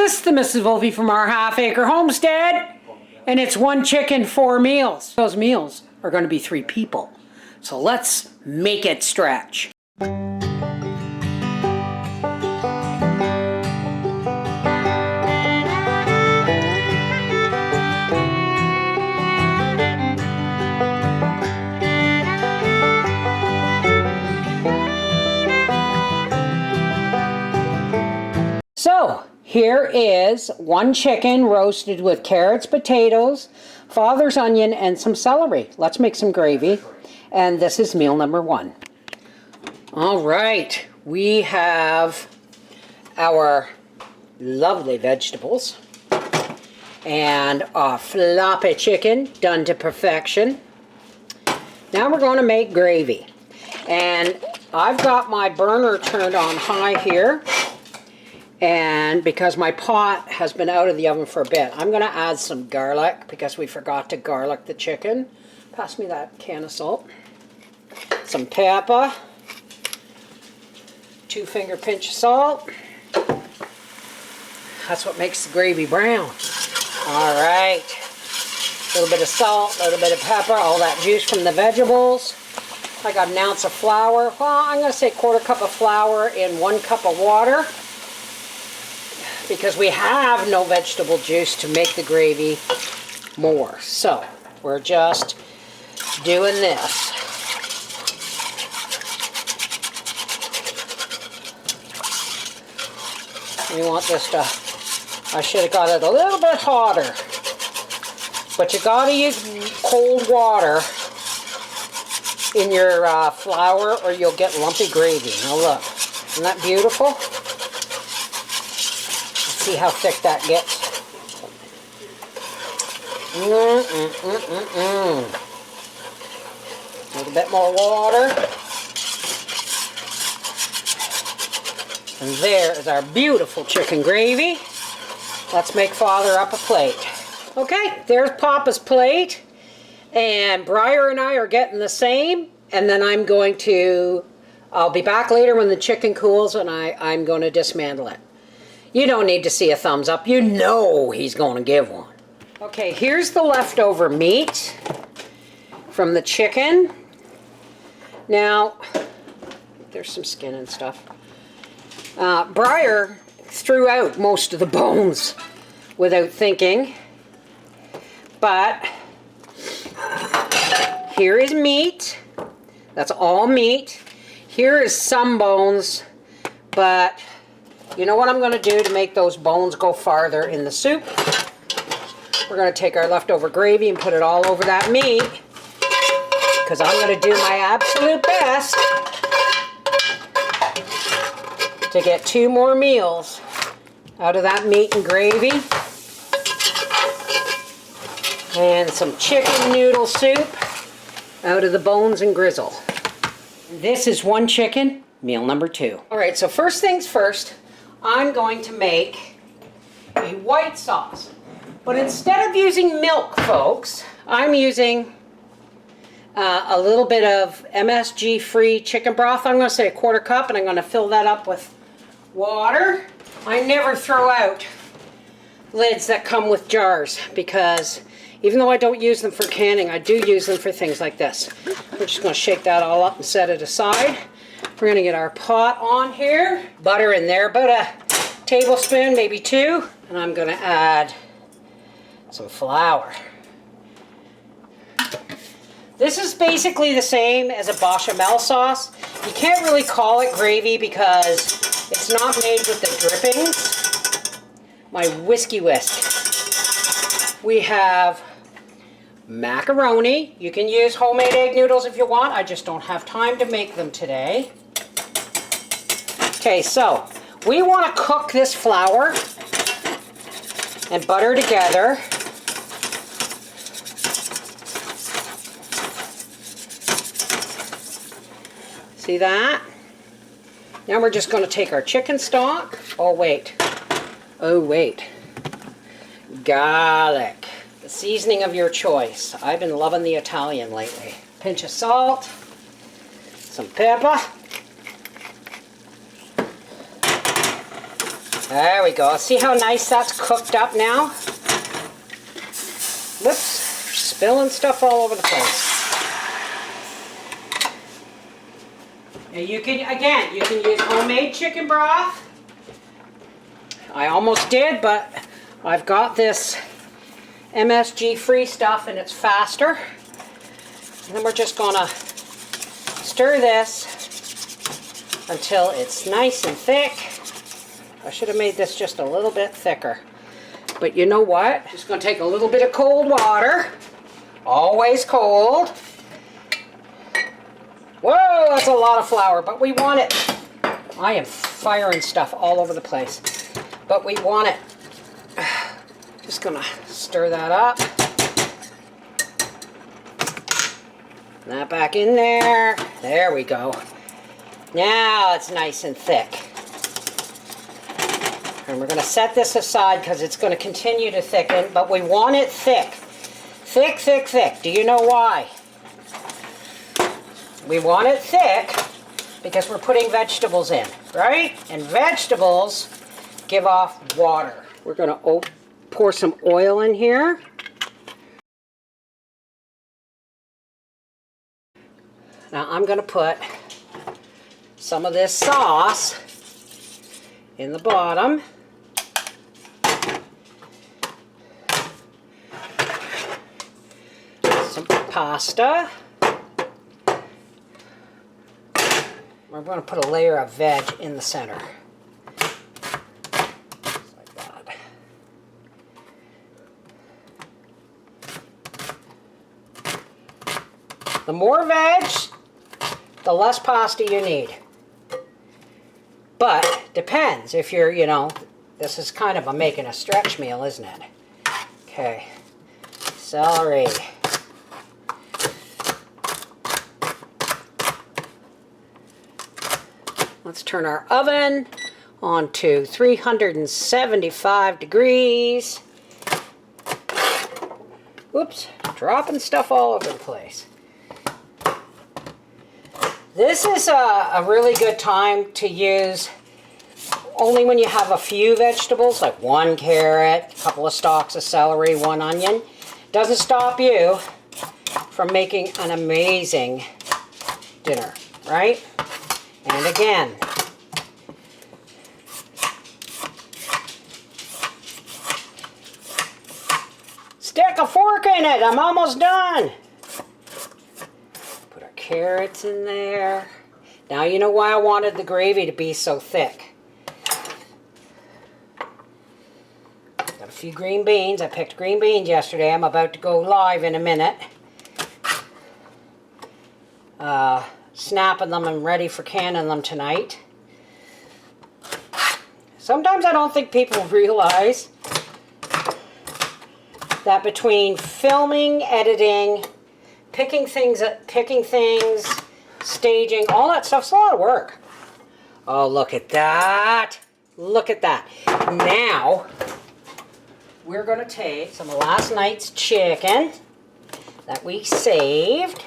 This is the Mrs. Wolfie from Our Half Acre Homestead, and it's 1 chicken, 4 meals. Those meals are going to be 3 people. So let's make it stretch. So, here is 1 chicken roasted with carrots, potatoes, father's onion, and some celery. Let's make some gravy. And this is meal number 1. All right, we have our lovely vegetables and a floppy chicken done to perfection. Now we're going to make gravy. And I've got my burner turned on high here. And because my pot has been out of the oven for a bit, I'm going to add some garlic because we forgot to garlic the chicken. Pass me that can of salt. Some pepper. 2-finger pinch of salt. That's what makes the gravy brown. All right. A little bit of salt, a little bit of pepper, all that juice from the vegetables. I got an ounce of flour. Well, I'm going to say 1/4 cup of flour in 1 cup of water, because we have no vegetable juice to make the gravy more. So we're just doing this. You want this to, I should have got it a little bit hotter, but you gotta use cold water in your flour or you'll get lumpy gravy. Now look, isn't that beautiful? See how thick that gets. A little bit more water. And there is our beautiful chicken gravy. Let's make Father up a plate. Okay, there's Papa's plate. And Briar and I are getting the same. And then I'm going to, I'll be back later when the chicken cools and I'm going to dismantle it. You don't need to see a thumbs up. You know he's going to give one. Okay, here's the leftover meat from the chicken. Now, there's some skin and stuff. Briar threw out most of the bones without thinking. But here is meat. That's all meat. Here is some bones, but you know what I'm going to do to make those bones go farther in the soup? We're going to take our leftover gravy and put it all over that meat, because I'm going to do my absolute best to get 2 more meals out of that meat and gravy. And some chicken noodle soup out of the bones and grizzle. This is 1 chicken, meal number 2. All right, so first things first, I'm going to make a white sauce. But instead of using milk, folks, I'm using a little bit of MSG-free chicken broth. I'm going to say 1/4 cup, and I'm going to fill that up with water. I never throw out lids that come with jars, because even though I don't use them for canning, I do use them for things like this. We're just going to shake that all up and set it aside. We're going to get our pot on here. Butter in there, about a tablespoon, maybe 2. And I'm going to add some flour. This is basically the same as a bechamel sauce. You can't really call it gravy because it's not made with the drippings. My whiskey whisk. We have macaroni. You can use homemade egg noodles if you want. I just don't have time to make them today. Okay, so we want to cook this flour and butter together. See that? Now we're just going to take our chicken stock. Oh wait. Garlic. The seasoning of your choice. I've been loving the Italian lately. Pinch of salt. Some pepper. There we go. See how nice that's cooked up now? Whoops, spilling stuff all over the place. And you can, again, you can use homemade chicken broth. I almost did, but I've got this MSG free stuff and it's faster. And then we're just gonna stir this until it's nice and thick. I should have made this just a little bit thicker. But you know what? Just gonna take a little bit of cold water. Always cold. Whoa, that's a lot of flour, but we want it. I am firing stuff all over the place, but we want it. Just gonna stir that up. That back in there. There we go. Now it's nice and thick. And we're gonna set this aside because it's gonna continue to thicken, but we want it thick. Thick, thick, thick. Do you know why? We want it thick because we're putting vegetables in, right? And vegetables give off water. We're gonna pour some oil in here. Now I'm gonna put some of this sauce in the bottom. Some pasta. We're going to put a layer of veg in the center. Just like that. The more veg, the less pasta you need. But depends if you're, you know, this is kind of making a stretch meal, isn't it? Okay. Celery. Let's turn our oven on to 375 degrees. Oops, dropping stuff all over the place. This is a really good time to use only when you have a few vegetables, like 1 carrot, a couple of stalks of celery, 1 onion. Doesn't stop you from making an amazing dinner, right? And again, stick a fork in it. I'm almost done. Put our carrots in there. Now you know why I wanted the gravy to be so thick. Got a few green beans. I picked green beans yesterday. I'm about to go live in a minute. Snapping them and ready for canning them tonight. Sometimes I don't think people realize that between filming, editing, picking things, staging, all that stuff's a lot of work. Oh, look at that. Look at that. Now, we're going to take some of last night's chicken that we saved.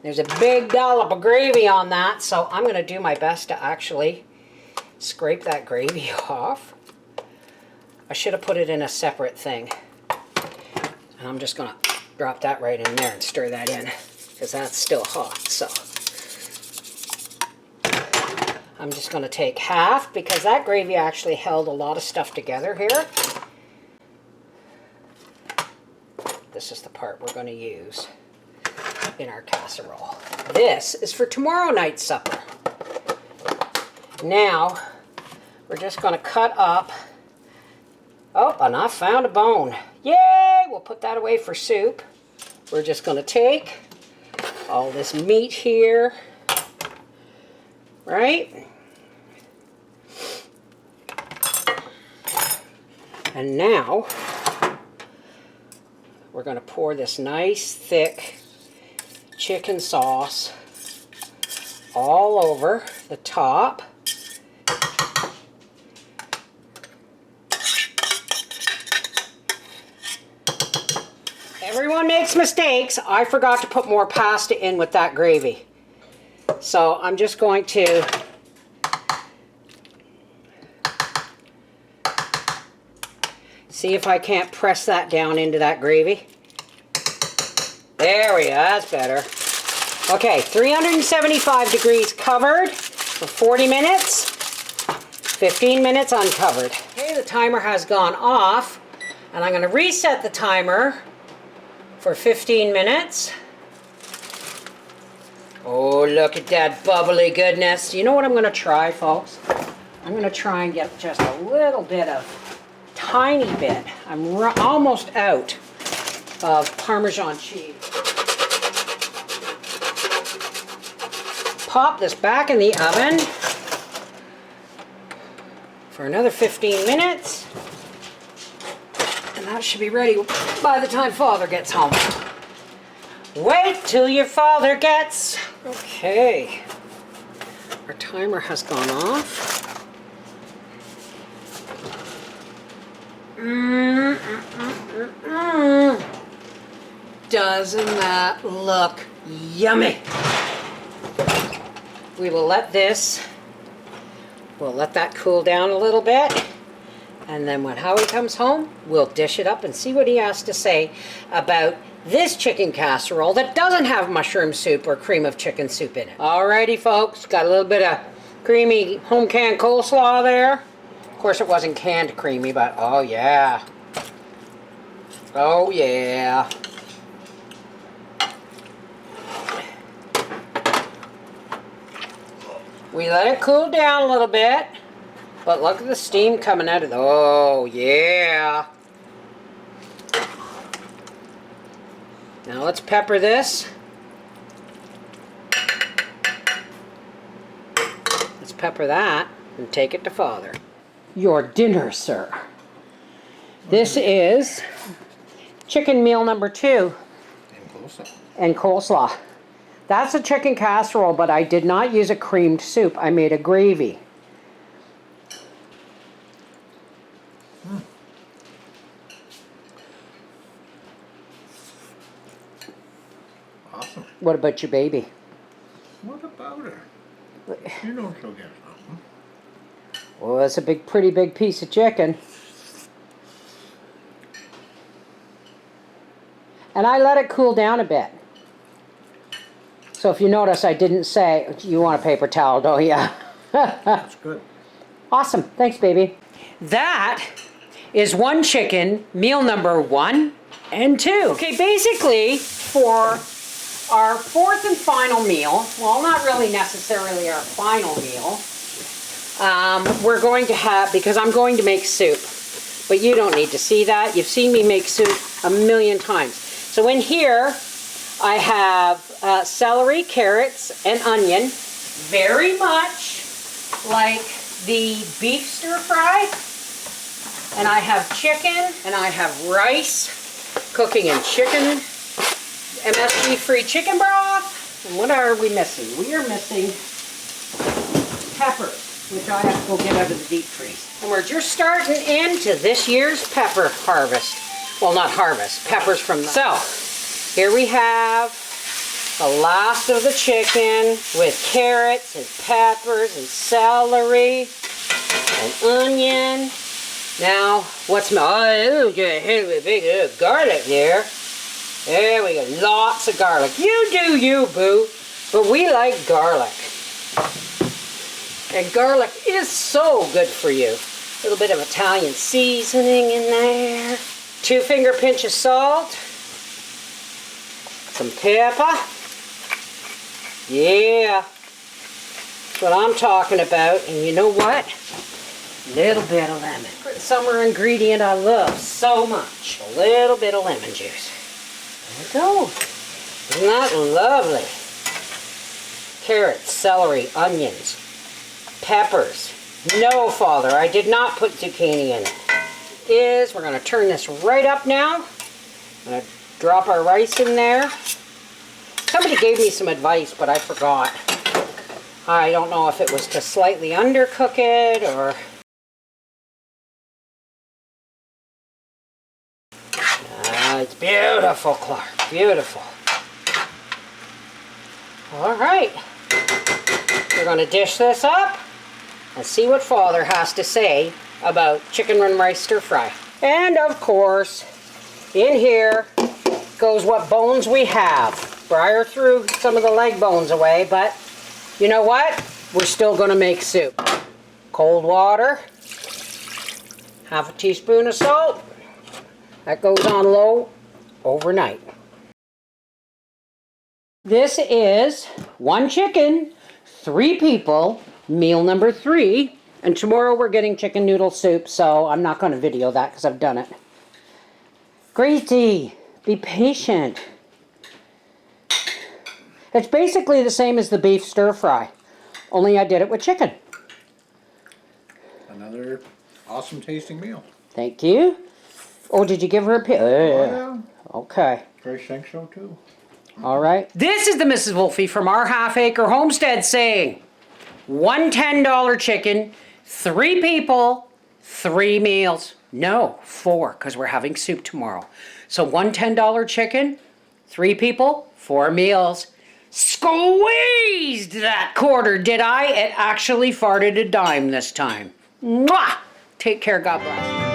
There's a big dollop of gravy on that, so I'm going to do my best to actually scrape that gravy off. I should have put it in a separate thing. And I'm just going to drop that right in there and stir that in, because that's still hot. So I'm just going to take half, because that gravy actually held a lot of stuff together here. This is the part we're going to use in our casserole. This is for tomorrow night's supper. Now, we're just going to cut up. Oh, and I found a bone. Yay! We'll put that away for soup. We're just going to take all this meat here, right? And now, we're going to pour this nice, thick chicken sauce all over the top. Everyone makes mistakes. I forgot to put more pasta in with that gravy. So I'm just going to See if I can't press that down into that gravy. There we go, that's better. Okay, 375 degrees covered for 40 minutes, 15 minutes uncovered. Okay, the timer has gone off, and I'm gonna reset the timer for 15 minutes. Oh, look at that bubbly goodness. You know what I'm gonna try, folks? I'm gonna try and get just a little bit of, tiny bit. I'm almost out of Parmesan cheese. Pop this back in the oven for another 15 minutes. And that should be ready by the time Father gets home. Wait till your father gets. Okay. Our timer has gone off. Doesn't that look yummy? We will let that cool down a little bit. And then when Howie comes home, we'll dish it up and see what he has to say about this chicken casserole that doesn't have mushroom soup or cream of chicken soup in it. Alrighty, folks, got a little bit of creamy home canned coleslaw there. Of course, it wasn't canned creamy, but oh yeah. Oh yeah. We let it cool down a little bit, but look at the steam coming out of it. Oh yeah. Now let's pepper this. Let's pepper that and take it to Father. Your dinner, sir. This is chicken meal number 2. And coleslaw. And coleslaw. That's a chicken casserole, but I did not use a creamed soup. I made a gravy. Awesome. What about your baby? What about her? You know she'll get something. Well, that's a pretty big piece of chicken. And I let it cool down a bit. So if you notice, I didn't say, you want a paper towel, don't you? That's good. Awesome. Thanks, baby. That is one chicken, meal number 1 and 2. Okay, basically, for our 4th and final meal, well, not really necessarily our final meal, we're going to have, because I'm going to make soup, but you don't need to see that. You've seen me make soup a million times. So in here, I have celery, carrots, and onion, very much like the beef stir fry. And I have chicken, and I have rice, cooking in chicken, MSG-free chicken broth. And what are we missing? We are missing peppers, which I have to go get out of the deep freeze. And we're just starting into this year's pepper harvest. Well, not harvest, peppers from the... So, here we have the last of the chicken with carrots and peppers and celery and onion. Now, what's my... Oh, get hit with a big garlic there. There we go, lots of garlic. You do you, boo. But we like garlic. And garlic is so good for you. A little bit of Italian seasoning in there. 2-finger pinch of salt. Some pepper. Yeah. That's what I'm talking about. And you know what? A little bit of lemon. Summer ingredient I love so much. A little bit of lemon juice. There we go. Isn't that lovely? Carrots, celery, onions, peppers. No, Father, I did not put zucchini in it. We're going to turn this right up now. I'm going to drop our rice in there. Somebody gave me some advice, but I forgot. I don't know if it was to slightly undercook it or... It's beautiful, Clark. Beautiful. All right. We're going to dish this up and see what Father has to say about chicken run rice stir fry. And of course, in here goes what bones we have. Briar threw some of the leg bones away, but you know what? We're still going to make soup. Cold water, half a teaspoon of salt. That goes on low overnight. This is 1 chicken, 3 people, meal number 3. And tomorrow we're getting chicken noodle soup, so I'm not going to video that because I've done it. Gracie, be patient. It's basically the same as the beef stir fry, only I did it with chicken. Another awesome tasting meal. Thank you. Oh, did you give her a pill? Oh, yeah. Okay. I think so too. All right. This is the Mrs. Wolfie from Our Half Acre Homestead saying, 1 $10 chicken, 3 people, 3 meals. No, 4, because we're having soup tomorrow. So 1 $10 chicken, 3 people, 4 meals. Squeezed that quarter, did I? It actually farted a dime this time. Mwah! Take care, God bless.